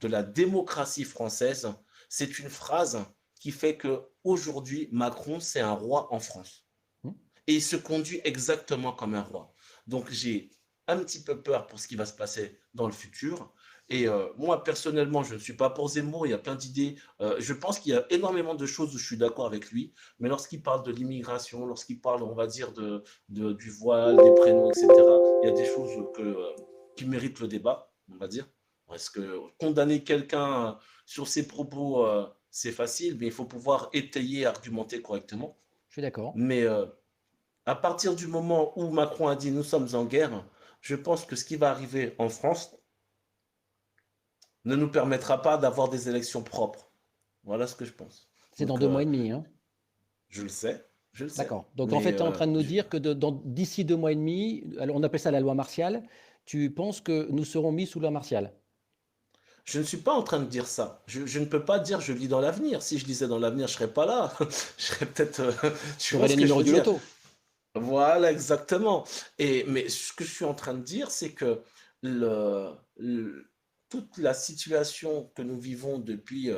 de la démocratie française, c'est une phrase qui fait qu'aujourd'hui, Macron, c'est un roi en France. Hum. Et il se conduit exactement comme un roi. Donc j'ai un petit peu peur pour ce qui va se passer dans le futur. Et moi, personnellement, je ne suis pas pour Zemmour, il y a plein d'idées. Je pense qu'il y a énormément de choses où je suis d'accord avec lui, mais lorsqu'il parle de l'immigration, lorsqu'il parle, on va dire, du voile, des prénoms, etc., il y a des choses qui méritent le débat, on va dire. Parce que condamner quelqu'un sur ses propos, c'est facile, mais il faut pouvoir étayer, argumenter correctement. Je suis d'accord. Mais à partir du moment où Macron a dit nous sommes en guerre, je pense que ce qui va arriver en France ne nous permettra pas d'avoir des élections propres. Voilà ce que je pense. C'est dans Donc, 2 mois et demi, hein. je le sais, je le sais. D'accord. Donc en fait, Mais tu es en train de nous dire que d'ici 2 mois et demi, alors on appelle ça la loi martiale, tu penses que nous serons mis sous loi martiale? je ne suis pas en train de dire ça. Je ne peux pas dire je lis dans l'avenir. Si je lisais dans l'avenir, je ne serais pas là. Je serais peut-être. Tu Tu aurais vois les ce que je numéros veux du dire? loto. Voilà, exactement. Mais ce que je suis en train de dire, c'est que le, le- toute la situation que nous vivons depuis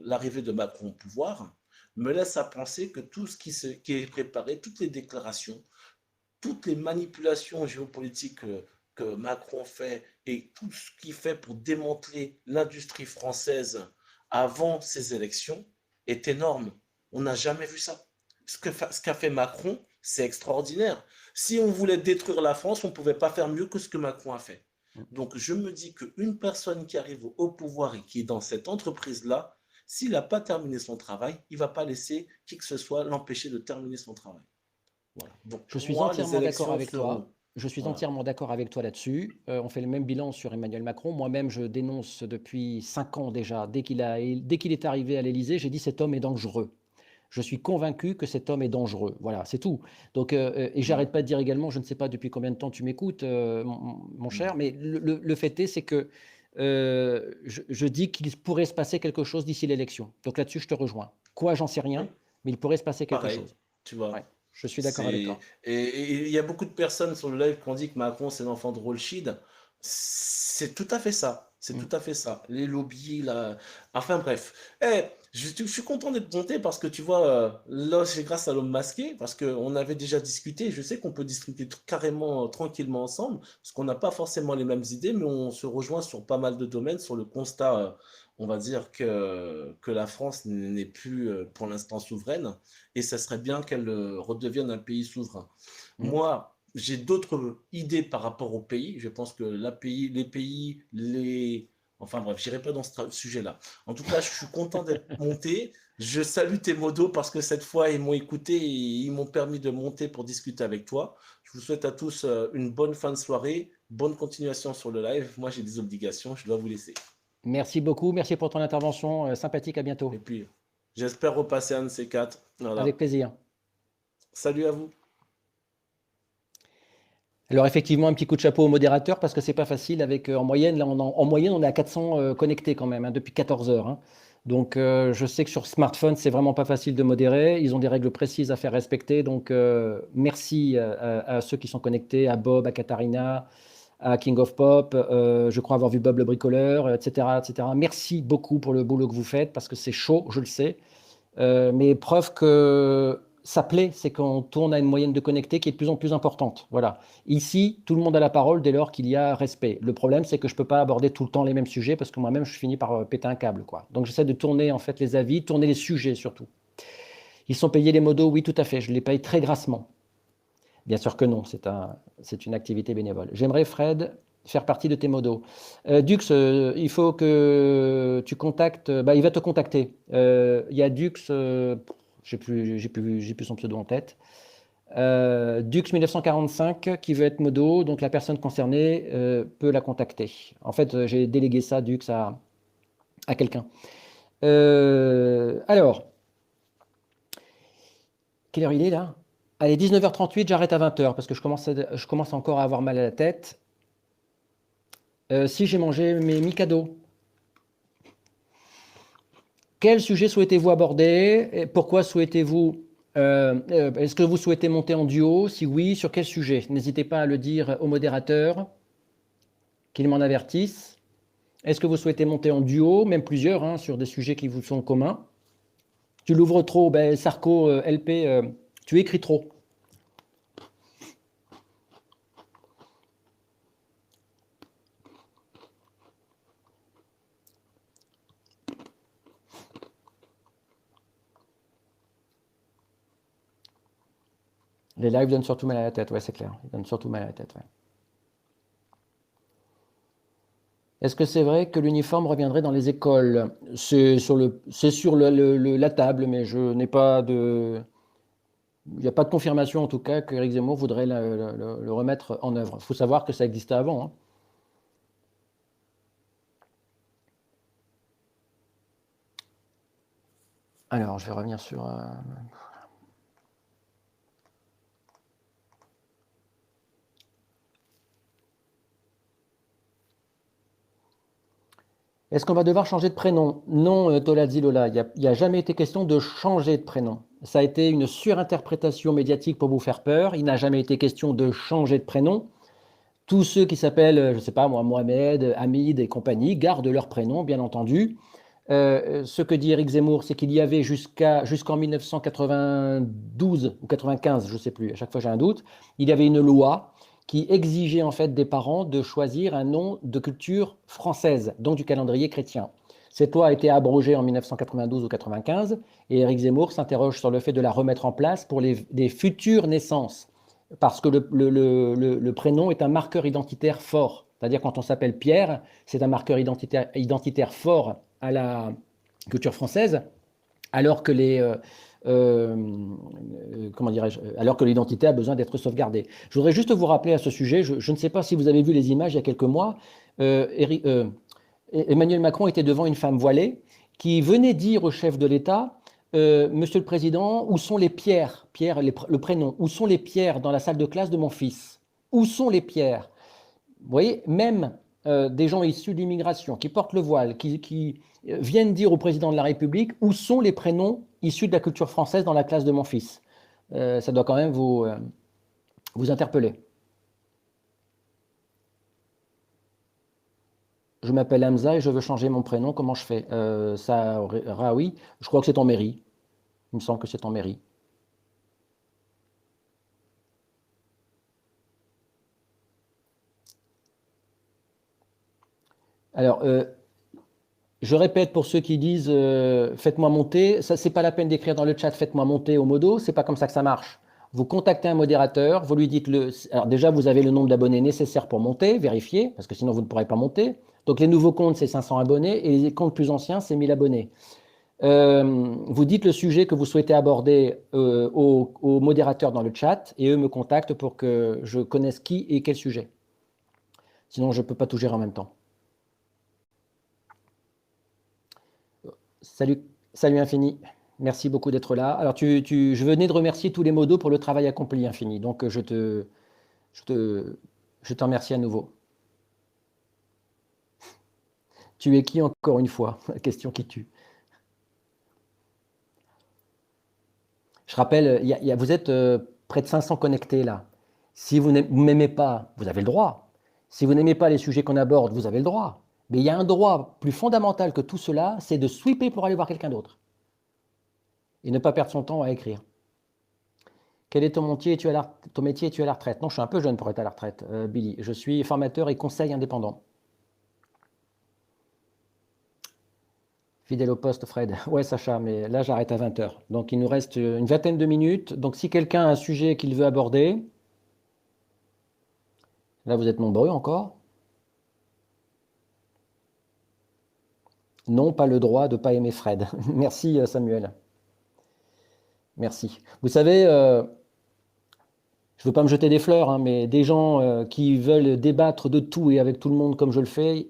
l'arrivée de Macron au pouvoir me laisse à penser que tout ce qui est préparé, toutes les déclarations, toutes les manipulations géopolitiques que Macron fait et tout ce qu'il fait pour démanteler l'industrie française avant ces élections est énorme. On n'a jamais vu ça. Ce qu'a fait Macron, c'est extraordinaire. Si on voulait détruire la France, on ne pouvait pas faire mieux que ce que Macron a fait. Donc je me dis qu'une personne qui arrive au pouvoir et qui est dans cette entreprise-là, s'il n'a pas terminé son travail, il ne va pas laisser qui que ce soit l'empêcher de terminer son travail. Voilà. Donc Je pour suis moi, les entièrement d'accord élections avec seront. toi. Je suis Voilà. entièrement d'accord avec toi là-dessus. On fait le même bilan sur Emmanuel Macron. Moi-même, je dénonce depuis 5 ans déjà. Dès qu'il est arrivé à l'Élysée, j'ai dit cet homme est dangereux. Je suis convaincu que cet homme est dangereux. Voilà, c'est tout. Donc, et Mm, j'arrête pas de dire également, je ne sais pas depuis combien de temps tu m'écoutes, mon cher, mm. mais le fait est, c'est que je dis qu'il pourrait se passer quelque chose d'ici l'élection. Donc là-dessus, je te rejoins. Quoi, j'en sais Oui, rien, mais il pourrait se passer quelque pareil, chose. tu Ouais, vois. je suis d'accord avec C'est toi. et il y a beaucoup de personnes sur le live qui ont dit que Macron c'est l'enfant de Rothschild. C'est tout à fait ça. C'est Mm. tout à fait ça. Les lobbies, là. Enfin bref. Eh, je suis content d'être monté parce que tu vois, là c'est grâce à l'homme masqué, parce qu'on avait déjà discuté. Je sais qu'on peut discuter carrément tranquillement ensemble, parce qu'on n'a pas forcément les mêmes idées, mais on se rejoint sur pas mal de domaines, sur le constat, on va dire que la France n'est plus pour l'instant souveraine et ça serait bien qu'elle redevienne un pays souverain. Mm. Moi, j'ai d'autres idées par rapport au pays. Je pense que les pays, les... Enfin bref, j'irai pas dans ce sujet-là. En tout cas, je suis content d'être monté. Je salue tes modos parce que cette fois, ils m'ont écouté et ils m'ont permis de monter pour discuter avec toi. Je vous souhaite à tous une bonne fin de soirée, bonne continuation sur le live. Moi, j'ai des obligations, je dois vous laisser. Merci beaucoup, merci pour ton intervention sympathique, à Et bientôt. puis, j'espère repasser un de ces quatre. Avec Voilà. plaisir. Salut à vous. Alors effectivement, un petit coup de chapeau au modérateur parce que c'est pas facile avec en moyenne, là en moyenne on est à 400 connectés quand même hein, depuis 14 heures, hein. Donc je sais que sur smartphone c'est vraiment pas facile de modérer. Ils ont des règles précises à faire respecter. Donc merci à ceux qui sont connectés, à Bob, à Katharina, à King of Pop. Je crois avoir vu Bob le bricoleur, etc., etc. Merci beaucoup pour le boulot que vous faites parce que c'est chaud, je le sais. Mais preuve que ça plaît, c'est qu'on tourne à une moyenne de connectés qui est de plus en plus importante. Voilà. Ici, tout le monde a la parole dès lors qu'il y a respect. Le problème, c'est que je ne peux pas aborder tout le temps les mêmes sujets parce que moi-même, je finis par péter un câble, quoi. Donc, j'essaie de tourner en fait les avis, tourner les sujets surtout. Ils sont payés les modos, oui, tout à fait. Je les paye très grassement. Bien sûr que non, c'est une activité bénévole. J'aimerais, Fred, faire partie de tes modos. Dux, il faut que tu contactes. Bah, il va te contacter. Il y a Dux, j'ai plus son pseudo en tête. Dux 1945 qui veut être modo, donc la personne concernée peut la contacter. En fait, j'ai délégué ça, Dux, à quelqu'un. Alors, quelle heure il est là? Allez, 19h38, j'arrête à 20h parce que je commence encore à avoir mal à la tête. Si j'ai mangé mes Mikado, quel sujet souhaitez-vous aborder? Et pourquoi souhaitez-vous est-ce que vous souhaitez monter en duo? Si oui, sur quel sujet? N'hésitez pas à le dire au modérateur, qu'il m'en avertisse. Est-ce que vous souhaitez monter en duo, même plusieurs, hein, sur des sujets qui vous sont communs? Tu l'ouvres trop, ben, Sarko, LP, tu écris trop. Les lives donnent surtout mal à la tête, ouais, c'est clair. Ils donnent surtout mal à la tête, ouais. Est-ce que c'est vrai que l'uniforme reviendrait dans les écoles? C'est sur la table, mais je n'ai pas de. Il n'y a pas de confirmation en tout cas qu'Éric Zemmour voudrait le remettre en œuvre. Il faut savoir que ça existait avant, hein. Alors, je vais revenir sur. Est-ce qu'on va devoir changer de prénom? Non, Toladzi Lola, il n'y a jamais été question de changer de prénom. Ça a été une surinterprétation médiatique pour vous faire peur. Il n'a jamais été question de changer de prénom. Tous ceux qui s'appellent, je ne sais pas moi, Mohamed, Hamid et compagnie, gardent leur prénom, bien entendu. Ce que dit Éric Zemmour, c'est qu'il y avait jusqu'en 1992 ou 95, je ne sais plus, à chaque fois j'ai un doute, il y avait une loi qui exigeait en fait des parents de choisir un nom de culture française, donc du calendrier chrétien. Cette loi a été abrogée en 1992 ou 95 et Éric Zemmour s'interroge sur le fait de la remettre en place pour les futures naissances, parce que le prénom est un marqueur identitaire fort. C'est-à-dire quand on s'appelle Pierre, c'est un marqueur identitaire fort à la culture française, alors que comment dirais-je, alors que l'identité a besoin d'être sauvegardée. Je voudrais juste vous rappeler à ce sujet, je ne sais pas si vous avez vu les images il y a quelques mois, Emmanuel Macron était devant une femme voilée qui venait dire au chef de l'État, Monsieur le Président, où sont les pierres, Pierre, le prénom, où sont les pierres dans la salle de classe de mon fils? Où sont les pierres? Vous voyez, même des gens issus de l'immigration qui portent le voile, qui viennent dire au président de la République où sont les prénoms issus de la culture française dans la classe de mon fils. Ça doit quand même vous interpeller. Je m'appelle Hamza et je veux changer mon prénom. Comment je fais? Raoui, je crois que c'est en mairie. Il me semble que c'est en mairie. Alors, je répète pour ceux qui disent faites-moi monter, ça c'est pas la peine d'écrire dans le chat faites-moi monter au modo, c'est pas comme ça que ça marche. Vous contactez un modérateur, vous lui dites alors déjà vous avez le nombre d'abonnés nécessaire pour monter, vérifier, parce que sinon vous ne pourrez pas monter. Donc les nouveaux comptes c'est 500 abonnés et les comptes plus anciens c'est 1000 abonnés. Vous dites le sujet que vous souhaitez aborder au modérateur dans le chat et eux me contactent pour que je connaisse qui et quel sujet. Sinon je ne peux pas tout gérer en même temps. Salut, salut Infini. Merci beaucoup d'être là. Alors, je venais de remercier tous les modos pour le travail accompli, Infini. Donc, je te remercie à nouveau. Tu es qui encore une fois? La question qui tue. Je rappelle, vous êtes près de 500 connectés là. Si vous ne m'aimez pas, vous avez le droit. Si vous n'aimez pas les sujets qu'on aborde, vous avez le droit. Mais il y a un droit plus fondamental que tout cela, c'est de sweeper pour aller voir quelqu'un d'autre. Et ne pas perdre son temps à écrire. Quel est ton métier? Ton métier, tu es à la retraite? Non, je suis un peu jeune pour être à la retraite, Billy. Je suis formateur et conseil indépendant. Fidèle au poste, Fred. Ouais, Sacha, mais là, j'arrête à 20 h. Donc, il nous reste une vingtaine de minutes. Donc, si quelqu'un a un sujet qu'il veut aborder, là, vous êtes nombreux encore. Non, pas le droit de ne pas aimer Fred. Merci, Samuel. Merci. Vous savez, je ne veux pas me jeter des fleurs, hein, mais des gens qui veulent débattre de tout et avec tout le monde comme je le fais,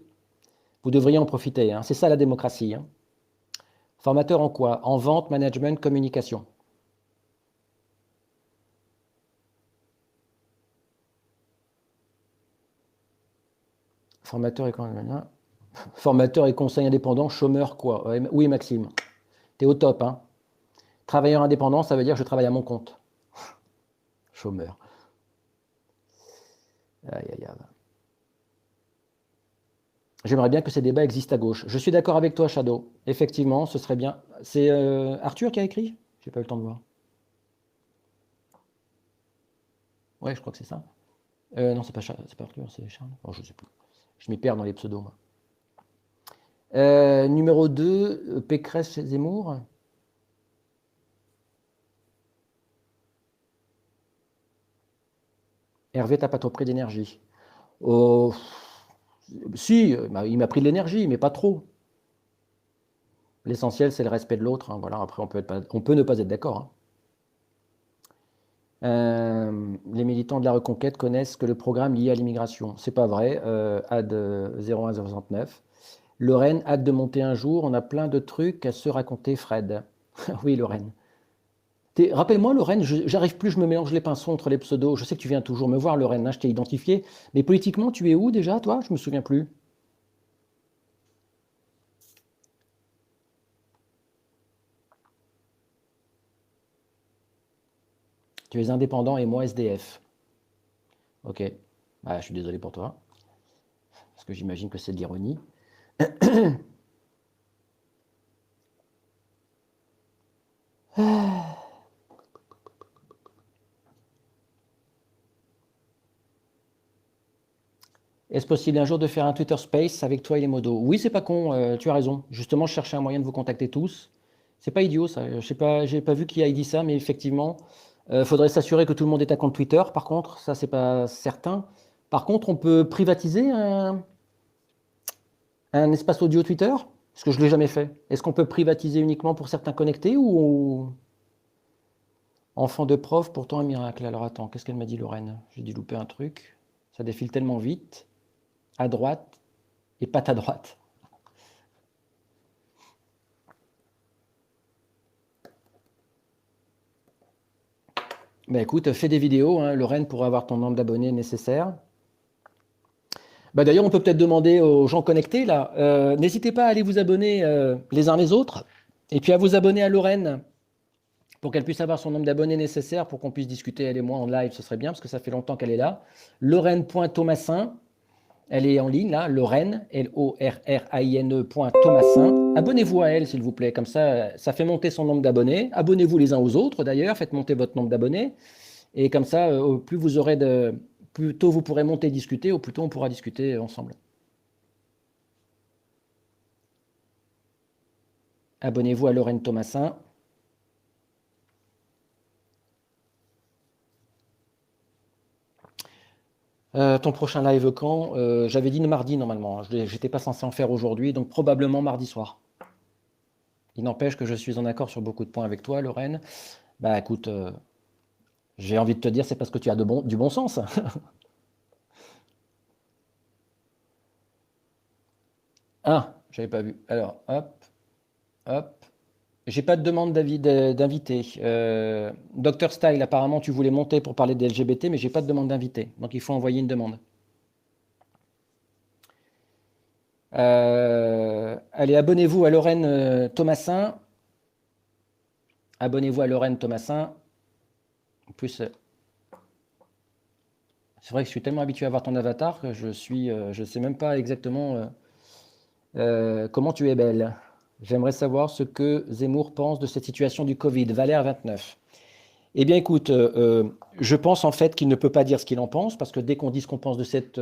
vous devriez en profiter, hein. C'est ça la démocratie, hein. Formateur en quoi? En vente, management, communication. Formateur et, formateur et conseil indépendant, chômeur quoi? Oui, Maxime, t'es au top, hein. Travailleur indépendant, ça veut dire que je travaille à mon compte. Chômeur. Aïe, aïe, aïe. J'aimerais bien que ces débats existent à gauche. Je suis d'accord avec toi, Shadow. Effectivement, ce serait bien. C'est Arthur qui a écrit? J'ai pas eu le temps de voir. Ouais, je crois que c'est ça. Non, c'est pas Arthur, c'est Charles. Oh, je sais plus. Je m'y perds dans les pseudos, moi. Numéro 2, Pécresse chez Zemmour. Hervé, t'as pas trop pris d'énergie. Oh, si, il m'a pris de l'énergie, mais pas trop. L'essentiel, c'est le respect de l'autre, hein. Voilà, après, on peut ne pas être d'accord, hein. Les militants de la Reconquête connaissent que le programme lié à l'immigration. C'est pas vrai. Ad 0169. Lorraine, hâte de monter un jour. On a plein de trucs à se raconter, Fred. Oui, Lorraine. Rappelle-moi, Lorraine, j'arrive plus, je me mélange les pinceaux entre les pseudos. Je sais que tu viens toujours me voir, Lorraine, hein, je t'ai identifié. Mais politiquement, tu es où déjà, toi? Je me souviens plus. Tu es indépendant et moi SDF. Ok. Bah, je suis désolé pour toi, parce que j'imagine que c'est de l'ironie. Est-ce possible un jour de faire un Twitter Space avec toi et les modos? Oui, c'est pas con, tu as raison. Justement, je cherchais un moyen de vous contacter tous. C'est pas idiot ça. Je sais pas, j'ai pas vu qui a dit ça, mais effectivement, faudrait s'assurer que tout le monde ait un compte Twitter. Par contre, ça c'est pas certain. Par contre, on peut privatiser un espace audio Twitter? Parce que je l'ai jamais fait. Est-ce qu'on peut privatiser uniquement pour certains connectés ou enfant de prof, pourtant un miracle? Alors attends, qu'est-ce qu'elle m'a dit Lorraine? J'ai dû louper un truc. Ça défile tellement vite. À droite et pas à droite. Bah écoute, fais des vidéos, hein, Lorraine, pour avoir ton nombre d'abonnés nécessaire. Bah d'ailleurs, on peut peut-être demander aux gens connectés là, n'hésitez pas à aller vous abonner les uns les autres, et puis à vous abonner à Lorraine pour qu'elle puisse avoir son nombre d'abonnés nécessaire pour qu'on puisse discuter elle et moi en live, ce serait bien parce que ça fait longtemps qu'elle est là. Lorraine.thomasin, elle est en ligne là, Lorraine, Lorraine.thomasin. Abonnez-vous à elle s'il vous plaît, comme ça fait monter son nombre d'abonnés. Abonnez-vous les uns aux autres d'ailleurs, faites monter votre nombre d'abonnés. Et comme ça, plus vous aurez plus tôt vous pourrez monter et discuter, au plus tôt on pourra discuter ensemble. Abonnez-vous à Lorraine Thomasin. Ton prochain live quand? J'avais dit mardi normalement, hein. J'étais pas censé en faire aujourd'hui, donc probablement mardi soir. Il n'empêche que je suis en accord sur beaucoup de points avec toi, Lorraine. Bah écoute, j'ai envie de te dire, c'est parce que tu as du bon sens. Ah, j'avais pas vu. Alors, hop, hop. J'ai pas de demande d'invité. Dr Style, apparemment, tu voulais monter pour parler des LGBT, mais j'ai pas de demande d'invité. Donc il faut envoyer une demande. Allez, abonnez-vous à Lorraine Thomasin. Abonnez-vous à Lorraine Thomasin. En plus, c'est vrai que je suis tellement habitué à voir ton avatar que je sais même pas exactement comment tu es belle. J'aimerais savoir ce que Zemmour pense de cette situation du Covid. Valère 29. Eh bien, écoute, je pense en fait qu'il ne peut pas dire ce qu'il en pense, parce que dès qu'on dit ce qu'on pense de cette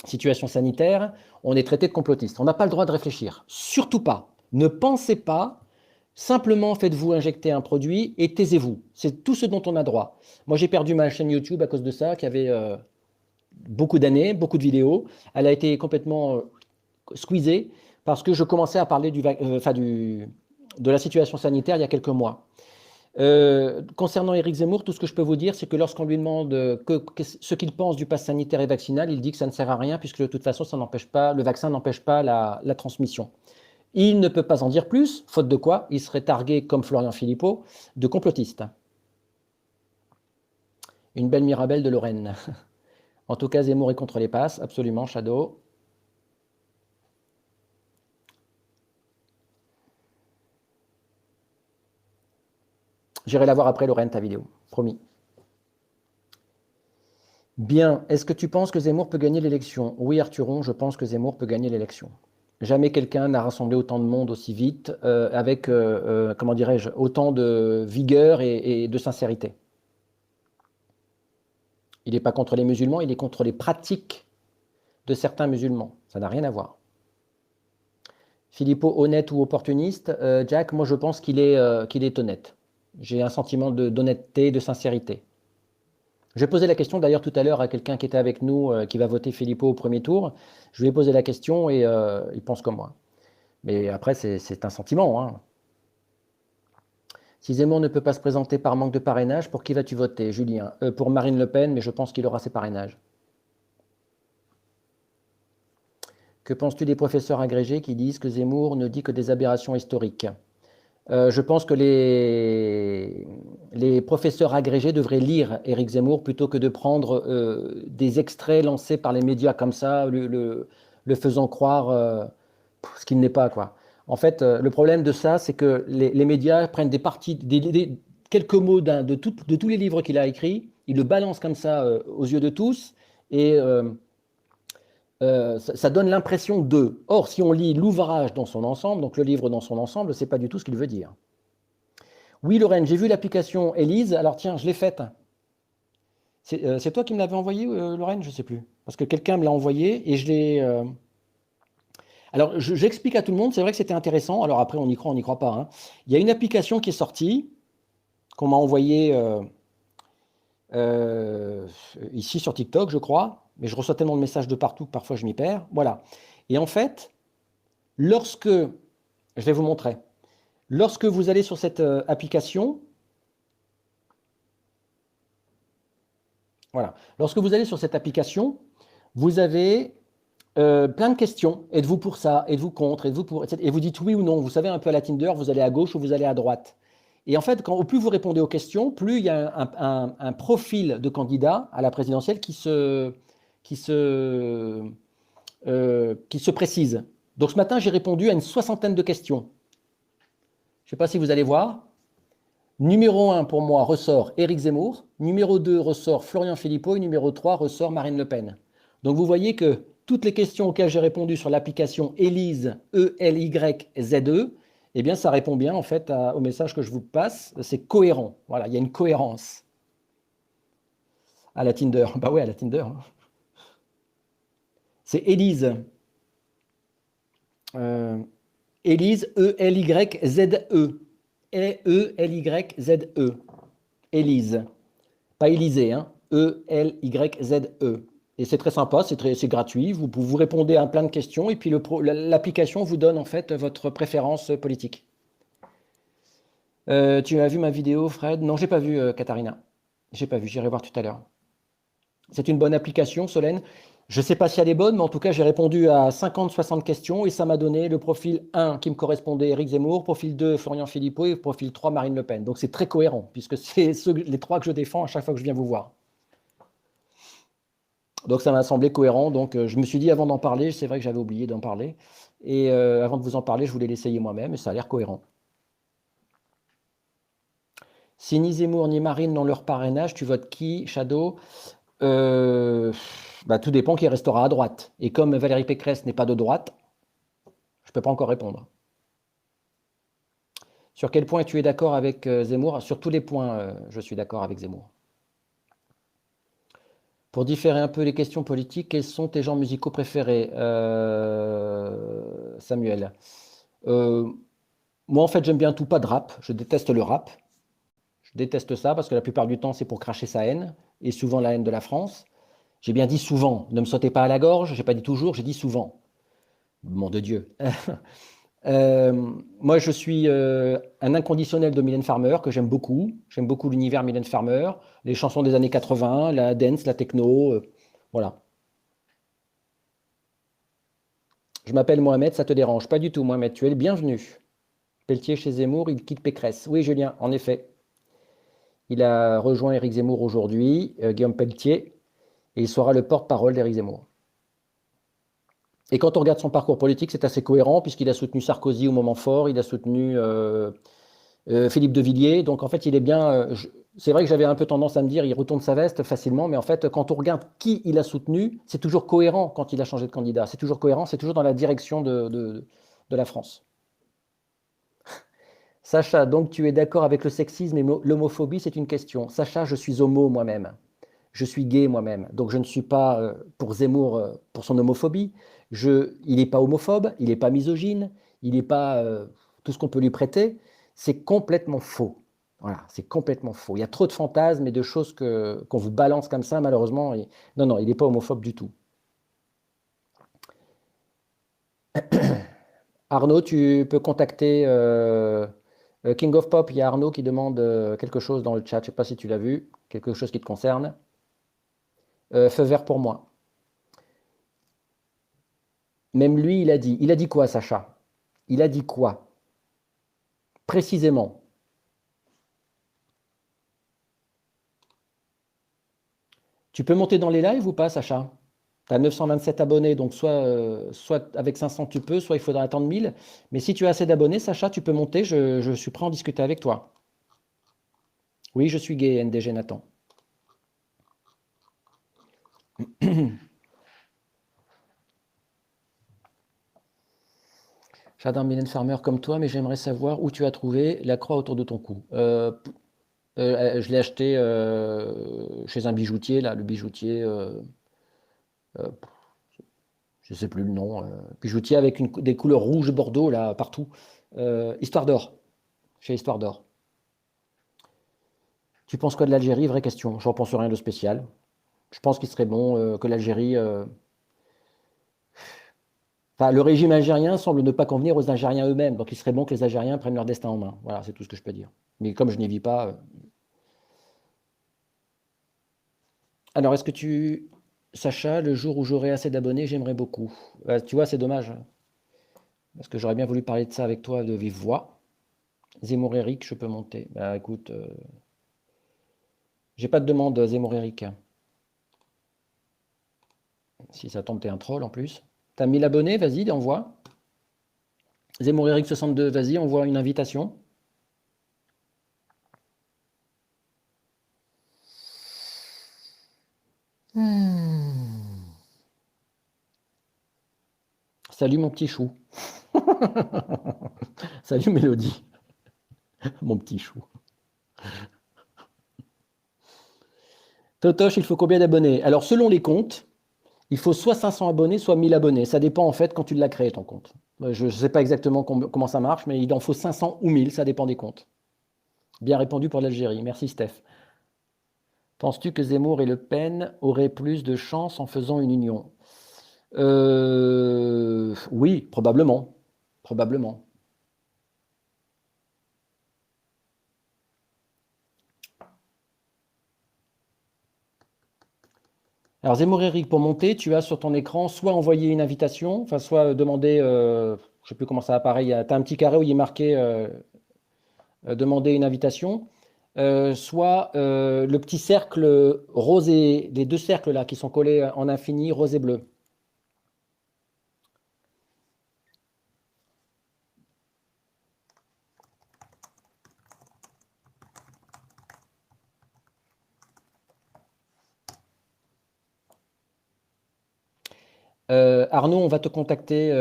situation sanitaire, on est traité de complotiste. On n'a pas le droit de réfléchir. Surtout pas. Ne pensez pas. Simplement faites-vous injecter un produit et taisez-vous. C'est tout ce dont on a droit. Moi, j'ai perdu ma chaîne YouTube à cause de ça, qui avait beaucoup d'années, beaucoup de vidéos. Elle a été complètement squeezée parce que je commençais à parler de la situation sanitaire il y a quelques mois. Concernant Éric Zemmour, tout ce que je peux vous dire, c'est que lorsqu'on lui demande ce qu'il pense du pass sanitaire et vaccinal, il dit que ça ne sert à rien puisque de toute façon, le vaccin n'empêche pas la transmission. Il ne peut pas en dire plus, faute de quoi il serait targué, comme Florian Philippot, de complotiste. Une belle Mirabelle de Lorraine. En tout cas, Zemmour est contre les passes, absolument, Shadow. J'irai la voir après, Lorraine, ta vidéo, promis. Bien. Est-ce que tu penses que Zemmour peut gagner l'élection? Oui, Arturon, je pense que Zemmour peut gagner l'élection. Jamais quelqu'un n'a rassemblé autant de monde aussi vite, avec, comment dirais-je, autant de vigueur et de sincérité. Il n'est pas contre les musulmans, il est contre les pratiques de certains musulmans. Ça n'a rien à voir. Philippot, honnête ou opportuniste? Jack, moi je pense qu'il est honnête. J'ai un sentiment d'honnêteté, de sincérité. J'ai posé la question d'ailleurs tout à l'heure à quelqu'un qui était avec nous, qui va voter Philippot au premier tour. Je lui ai posé la question et il pense comme moi. Mais après, c'est un sentiment, hein. Si Zemmour ne peut pas se présenter par manque de parrainage, pour qui vas-tu voter, Julien? Pour Marine Le Pen, mais je pense qu'il aura ses parrainages. Que penses-tu des professeurs agrégés qui disent que Zemmour ne dit que des aberrations historiques? Je pense que les professeurs agrégés devraient lire Éric Zemmour plutôt que de prendre des extraits lancés par les médias comme ça, le faisant croire ce qu'il n'est pas, quoi. En fait, le problème de ça, c'est que les médias prennent des parties, quelques mots de tous les livres qu'il a écrits, ils le balancent comme ça aux yeux de tous, et ça donne l'impression de. Or, si on lit l'ouvrage dans son ensemble, donc le livre dans son ensemble, c'est pas du tout ce qu'il veut dire. Oui, Lorraine, j'ai vu l'application Élise. Alors tiens, je l'ai faite. C'est toi qui me l'avais envoyé, Lorraine? Je ne sais plus. Parce que quelqu'un me l'a envoyé et je l'ai. Alors, j'explique à tout le monde. C'est vrai que c'était intéressant. Alors après, on y croit, on n'y croit pas, hein. Il y a une application qui est sortie, qu'on m'a envoyée euh, ici sur TikTok, je crois. Mais je reçois tellement de messages de partout que parfois je m'y perds. Voilà. Et en fait, lorsque. Je vais vous montrer. Lorsque vous allez sur cette application, voilà. Lorsque vous allez sur cette application, vous avez plein de questions. Êtes-vous pour ça? Êtes-vous contre? Êtes-vous pour? Etc. Et vous dites oui ou non. Vous savez, un peu à la Tinder, vous allez à gauche ou vous allez à droite. Et en fait, au plus vous répondez aux questions, plus il y a un profil de candidat à la présidentielle qui se, qui se précise. Donc ce matin, j'ai répondu à une soixantaine de questions. Je ne sais pas si vous allez voir. Numéro 1 pour moi ressort Éric Zemmour, numéro 2 ressort Florian Philippot et numéro 3 ressort Marine Le Pen. Donc vous voyez que toutes les questions auxquelles j'ai répondu sur l'application Élise, E-L-Y-Z-E, eh bien ça répond bien en fait au message que je vous passe, c'est cohérent. Voilà, il y a une cohérence à la Tinder. Bah ouais, à la Tinder, hein. C'est Élise. Élise, E-L-Y-Z-E. E-L-Y-Z-E. Élise. Pas Élysée, hein. E-L-Y-Z-E. Et c'est très sympa, c'est gratuit. Vous répondez à plein de questions et puis l'application vous donne en fait votre préférence politique. Tu as vu ma vidéo, Fred? Non, j'ai pas vu, Katharina. J'ai pas vu, j'irai voir tout à l'heure. C'est une bonne application, Solène. Je ne sais pas si elle est bonne, mais en tout cas, j'ai répondu à 50-60 questions et ça m'a donné le profil 1 qui me correspondait, Éric Zemmour, profil 2, Florian Philippot et profil 3, Marine Le Pen. Donc c'est très cohérent, puisque c'est les trois que je défends à chaque fois que je viens vous voir. Donc ça m'a semblé cohérent. Donc je me suis dit avant d'en parler, c'est vrai que j'avais oublié d'en parler. Et avant de vous en parler, je voulais l'essayer moi-même et ça a l'air cohérent. Si ni Zemmour ni Marine n'ont leur parrainage, tu votes qui, Shadow? Euh, Tout dépend qui restera à droite. Et comme Valérie Pécresse n'est pas de droite, je ne peux pas encore répondre. Sur quel point tu es d'accord avec Zemmour? Sur tous les points, je suis d'accord avec Zemmour. Pour différer un peu les questions politiques, quels sont tes genres musicaux préférés, Samuel? Euh, Moi, en fait, j'aime bien tout, pas de rap. Je déteste le rap. Je déteste ça parce que la plupart du temps, c'est pour cracher sa haine, et souvent la haine de la France. J'ai bien dit souvent, ne me sautez pas à la gorge, j'ai pas dit toujours, j'ai dit souvent. Mon de Dieu. Moi, je suis un inconditionnel de Mylène Farmer, que j'aime beaucoup. J'aime beaucoup l'univers Mylène Farmer, les chansons des années 80, la dance, la techno, voilà. Je m'appelle Mohamed, ça te dérange? Pas du tout, Mohamed, tu es le bienvenu. Pelletier chez Zemmour, il quitte Pécresse. Oui, Julien, en effet. Il a rejoint Éric Zemmour aujourd'hui, Guillaume Pelletier, et il sera le porte-parole d'Éric Zemmour. Et quand on regarde son parcours politique, c'est assez cohérent, puisqu'il a soutenu Sarkozy au moment fort, il a soutenu Philippe de Villiers. Donc en fait, il est bien. C'est vrai que j'avais un peu tendance à me dire, il retourne sa veste facilement, mais en fait, quand on regarde qui il a soutenu, c'est toujours cohérent quand il a changé de candidat. C'est toujours cohérent, c'est toujours dans la direction de la France. Sacha, donc tu es d'accord avec le sexisme et l'homophobie, c'est une question. Sacha, je suis homo moi-même. Je suis gay moi-même. Donc je ne suis pas pour Zemmour pour son homophobie. Il n'est pas homophobe, il n'est pas misogyne, il n'est pas tout ce qu'on peut lui prêter. C'est complètement faux. Voilà, c'est complètement faux. Il y a trop de fantasmes et de choses qu'on vous balance comme ça, malheureusement. Non, non, il n'est pas homophobe du tout. Arnaud, tu peux contacter King of Pop. Il y a Arnaud qui demande quelque chose dans le chat. Je ne sais pas si tu l'as vu, quelque chose qui te concerne. Feu vert pour moi. Même lui, il a dit. Il a dit quoi, Sacha? Il a dit quoi? Précisément. Tu peux monter dans les lives ou pas, Sacha? Tu as 927 abonnés, donc soit avec 500 tu peux, soit il faudra attendre 1000. Mais si tu as assez d'abonnés, Sacha, tu peux monter, je suis prêt à en discuter avec toi. Oui, je suis gay, NDG Nathan. J'adore Mylène Farmer comme toi, mais j'aimerais savoir où tu as trouvé la croix autour de ton cou. Je l'ai acheté chez un bijoutier, là, le bijoutier, euh, je ne sais plus le nom, bijoutier avec des couleurs rouges bordeaux, là, partout. Histoire d'or, chez Histoire d'or. Tu penses quoi de l'Algérie? Vraie question. Je n'en pense rien de spécial. Je pense qu'il serait bon que l'Algérie. Enfin, le régime algérien semble ne pas convenir aux Algériens eux-mêmes, donc il serait bon que les Algériens prennent leur destin en main. Voilà, c'est tout ce que je peux dire. Mais comme je n'y vis pas. Alors, est-ce que tu. Sacha, le jour où j'aurai assez d'abonnés, j'aimerais beaucoup. Tu vois, c'est dommage, hein, parce que j'aurais bien voulu parler de ça avec toi de vive voix. Zemmour Eric, je peux monter. Bah écoute, j'ai pas de demande, Zemmour Eric. Si ça tombe, t'es un troll en plus. T'as 1000 abonnés, vas-y, envoie. Zemmour Eric 62, vas-y, envoie une invitation. Salut mon petit chou. Salut Mélodie, mon petit chou. Totoche, il faut combien d'abonnés? Alors selon les comptes, il faut soit 500 abonnés, soit 1000 abonnés. Ça dépend en fait quand tu l'as créé ton compte. Je ne sais pas exactement comment ça marche, mais il en faut 500 ou 1000, ça dépend des comptes. Bien répondu pour l'Algérie. Merci Steph. Penses-tu que Zemmour et Le Pen auraient plus de chance en faisant une union? Oui, probablement. Probablement. Alors Zemmour Eric, pour monter, tu as sur ton écran soit envoyer une invitation, enfin soit demander, je ne sais plus comment ça apparaît, tu as un petit carré où il est marqué demander une invitation, soit le petit cercle rose et les deux cercles là qui sont collés en infini, rose et bleu. Arnaud, on va te contacter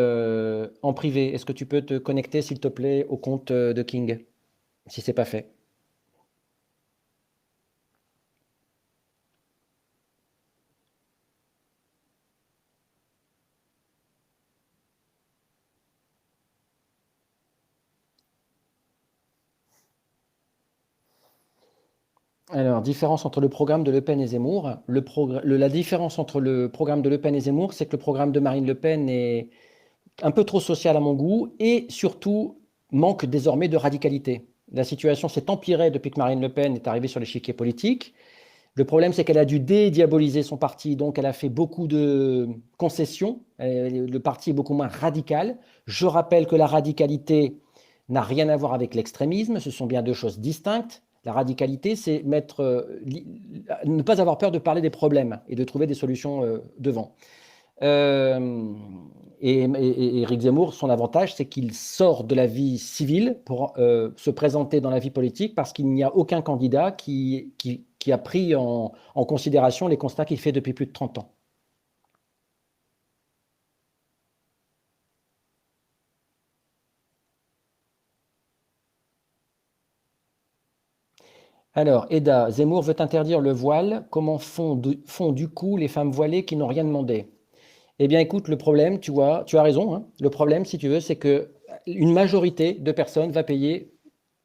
en privé. Est-ce que tu peux te connecter, s'il te plaît, au compte de King, si c'est pas fait? Alors, différence entre le programme de Le Pen et Zemmour. La différence entre le programme de Le Pen et Zemmour, c'est que le programme de Marine Le Pen est un peu trop social à mon goût et surtout manque désormais de radicalité. La situation s'est empirée depuis que Marine Le Pen est arrivée sur l'échiquier politique. Le problème, c'est qu'elle a dû dédiaboliser son parti, donc elle a fait beaucoup de concessions. Le parti est beaucoup moins radical. Je rappelle que la radicalité n'a rien à voir avec l'extrémisme, ce sont bien deux choses distinctes. La radicalité, c'est ne pas avoir peur de parler des problèmes et de trouver des solutions devant. Euh, et Éric Zemmour, son avantage, c'est qu'il sort de la vie civile pour se présenter dans la vie politique parce qu'il n'y a aucun candidat qui a pris en considération les constats qu'il fait depuis plus de 30 ans. Alors, Eda, Zemmour veut interdire le voile. Comment font du coup les femmes voilées qui n'ont rien demandé? Eh bien, écoute, le problème, tu vois, tu as raison, hein. Le problème, si tu veux, c'est que une majorité de personnes va payer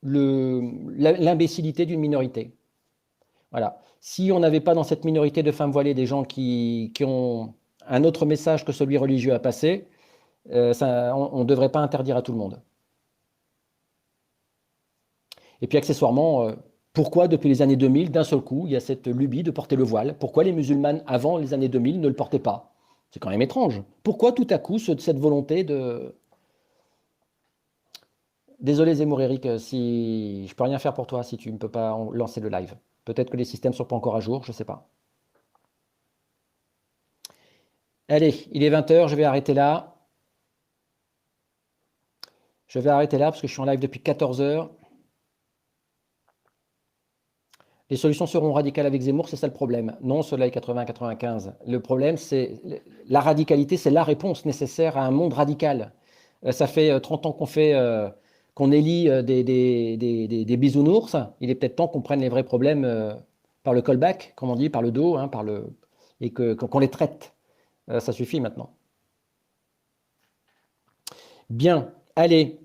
l'imbécilité d'une minorité. Voilà. Si on n'avait pas dans cette minorité de femmes voilées des gens qui ont un autre message que celui religieux à passer, on ne devrait pas interdire à tout le monde. Et puis accessoirement, pourquoi depuis les années 2000, d'un seul coup, il y a cette lubie de porter le voile? Pourquoi les musulmanes avant les années 2000 ne le portaient pas? C'est quand même étrange. Pourquoi tout à coup cette volonté de... Désolé Zemmour Eric, si je peux rien faire pour toi si tu ne peux pas lancer le live. Peut-être que les systèmes ne sont pas encore à jour, je ne sais pas. Allez, il est 20 h, je vais arrêter là. Je vais arrêter là parce que je suis en live depuis 14 h. Les solutions seront radicales avec Zemmour, c'est ça le problème. Non, Soleil 80-95. Le problème, c'est la radicalité, c'est la réponse nécessaire à un monde radical. Ça fait 30 ans qu'on élit des bisounours. Il est peut-être temps qu'on prenne les vrais problèmes par le callback, comme on dit, par le dos, hein, et qu'on les traite. Ça suffit maintenant. Bien, allez.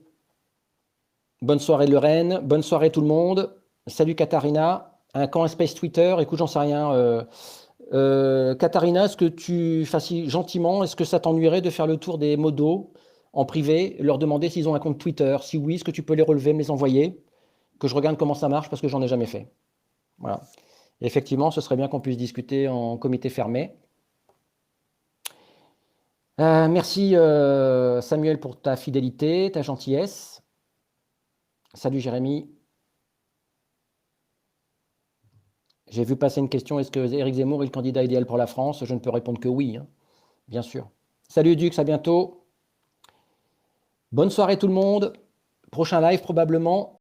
Bonne soirée Lorraine, bonne soirée tout le monde. Salut Katharina. Un camp Space Twitter, écoute, j'en sais rien. Katharina, est-ce que tu, gentiment, est-ce que ça t'ennuierait de faire le tour des modos en privé, leur demander s'ils ont un compte Twitter? Si oui, est-ce que tu peux les relever, me les envoyer? Que je regarde comment ça marche parce que j'en ai jamais fait. Voilà. Et effectivement, ce serait bien qu'on puisse discuter en comité fermé. Merci Samuel pour ta fidélité, ta gentillesse. Salut Jérémy. J'ai vu passer une question, est-ce que Éric Zemmour est le candidat idéal pour la France? Je ne peux répondre que oui, hein, bien sûr. Salut Dux, à bientôt. Bonne soirée tout le monde. Prochain live probablement.